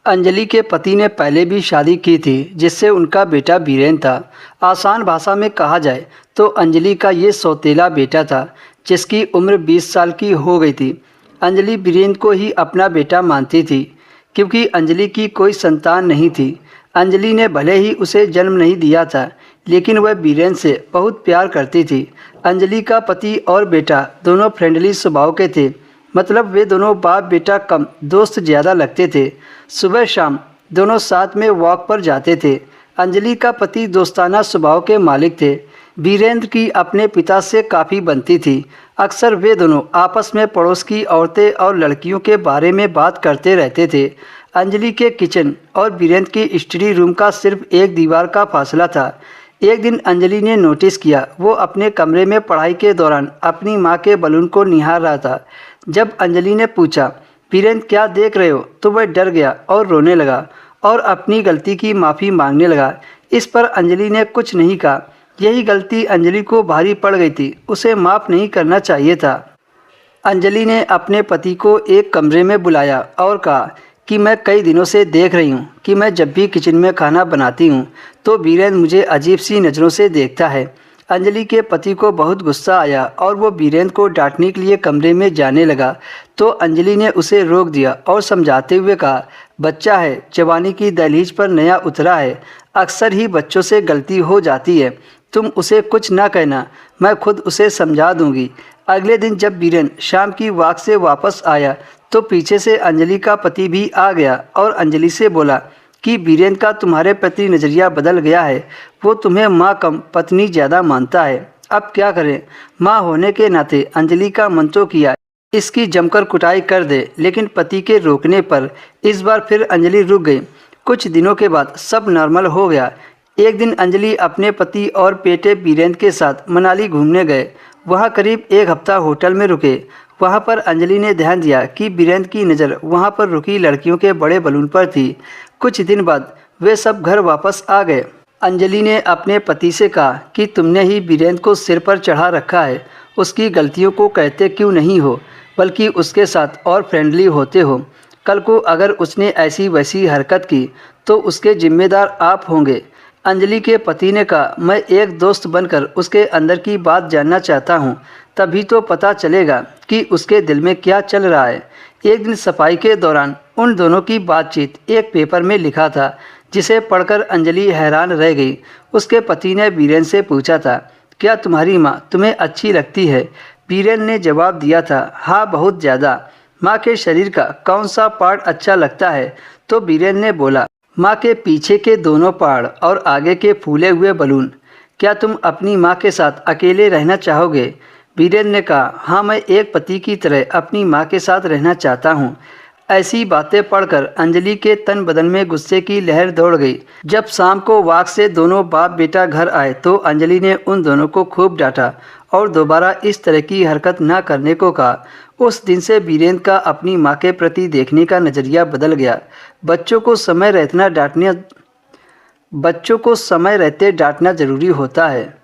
अंजलि के पति ने पहले भी शादी की थी जिससे उनका बेटा बीरेन था। आसान भाषा में कहा जाए तो अंजलि का ये सौतेला बेटा था जिसकी उम्र 20 साल की हो गई थी। अंजलि बीरेन को ही अपना बेटा मानती थी क्योंकि अंजलि की कोई संतान नहीं थी। अंजलि ने भले ही उसे जन्म नहीं दिया था लेकिन वह बीरेन से बहुत प्यार करती थी। अंजलि का पति और बेटा दोनों फ्रेंडली स्वभाव के थे, मतलब वे दोनों बाप बेटा कम दोस्त ज़्यादा लगते थे। सुबह शाम दोनों साथ में वॉक पर जाते थे। अंजलि का पति दोस्ताना स्वभाव के मालिक थे। वीरेंद्र की अपने पिता से काफ़ी बनती थी। अक्सर वे दोनों आपस में पड़ोस की औरतें और लड़कियों के बारे में बात करते रहते थे। अंजलि के किचन और वीरेंद्र की स्टडी रूम का सिर्फ एक दीवार का फासला था। एक दिन अंजलि ने नोटिस किया वो अपने कमरे में पढ़ाई के दौरान अपनी माँ के बलून को निहार रहा था। जब अंजलि ने पूछा, वीरेंद्र क्या देख रहे हो, तो वह डर गया और रोने लगा और अपनी गलती की माफ़ी मांगने लगा। इस पर अंजलि ने कुछ नहीं कहा। यही गलती अंजलि को भारी पड़ गई थी, उसे माफ़ नहीं करना चाहिए था। अंजलि ने अपने पति को एक कमरे में बुलाया और कहा कि मैं कई दिनों से देख रही हूँ कि मैं जब भी किचन में खाना बनाती हूँ तो वीरेंद्र मुझे अजीब सी नज़रों से देखता है। अंजलि के पति को बहुत गुस्सा आया और वो वीरेंद्र को डांटने के लिए कमरे में जाने लगा तो अंजलि ने उसे रोक दिया और समझाते हुए कहा, बच्चा है, जवानी की दहलीज पर नया उतरा है, अक्सर ही बच्चों से गलती हो जाती है, तुम उसे कुछ ना कहना, मैं खुद उसे समझा दूंगी। अगले दिन जब वीरेंद्र शाम की वॉक से वापस आया तो पीछे से अंजलि का पति भी आ गया और अंजलि से बोला कि वीरेंद्र का तुम्हारे प्रति नज़रिया बदल गया है, वो तुम्हें माँ कम पत्नी ज़्यादा मानता है। अब क्या करें? माँ होने के नाते अंजलि का मन तो किया इसकी जमकर कुटाई कर दे, लेकिन पति के रोकने पर इस बार फिर अंजलि रुक गई। कुछ दिनों के बाद सब नॉर्मल हो गया। एक दिन अंजलि अपने पति और बेटे वीरेंद्र के साथ मनाली घूमने गए। वहाँ करीब एक हफ्ता होटल में रुके। वहाँ पर अंजलि ने ध्यान दिया कि वीरेंद्र की नज़र वहाँ पर रुकी लड़कियों के बड़े बलून पर थी। कुछ दिन बाद वे सब घर वापस आ गए। अंजलि ने अपने पति से कहा कि तुमने ही वीरेंद्र को सिर पर चढ़ा रखा है, उसकी गलतियों को कहते क्यों नहीं हो, बल्कि उसके साथ और फ्रेंडली होते हो। कल को अगर उसने ऐसी वैसी हरकत की तो उसके जिम्मेदार आप होंगे। अंजलि के पति ने कहा, मैं एक दोस्त बनकर उसके अंदर की बात जानना चाहता हूँ, तभी तो पता चलेगा कि उसके दिल में क्या चल रहा है। एक दिन सफाई के दौरान उन दोनों की बातचीत एक पेपर में लिखा था जिसे पढ़कर अंजलि हैरान रह गई। उसके पति ने वीरेंद्र से पूछा था, क्या तुम्हारी माँ तुम्हें अच्छी लगती है? वीरेंद्र ने जवाब दिया था, हाँ बहुत ज़्यादा। माँ के शरीर का कौन सा पार्ट अच्छा लगता है? तो वीरेंद्र ने बोला, माँ के पीछे के दोनों पाड़ और आगे के फूले हुए बलून। क्या तुम अपनी माँ के साथ अकेले रहना चाहोगे? वीरेंद्र ने कहा, हाँ मैं एक पति की तरह अपनी माँ के साथ रहना चाहता हूँ। ऐसी बातें पढ़कर अंजलि के तन बदन में गुस्से की लहर दौड़ गई। जब शाम को वॉक से दोनों बाप बेटा घर आए तो अंजलि ने उन दोनों को खूब डांटा और दोबारा इस तरह की हरकत न करने को कहा। उस दिन से वीरेंद्र का अपनी माँ के प्रति देखने का नज़रिया बदल गया। बच्चों को समय रहते डांटना ज़रूरी होता है।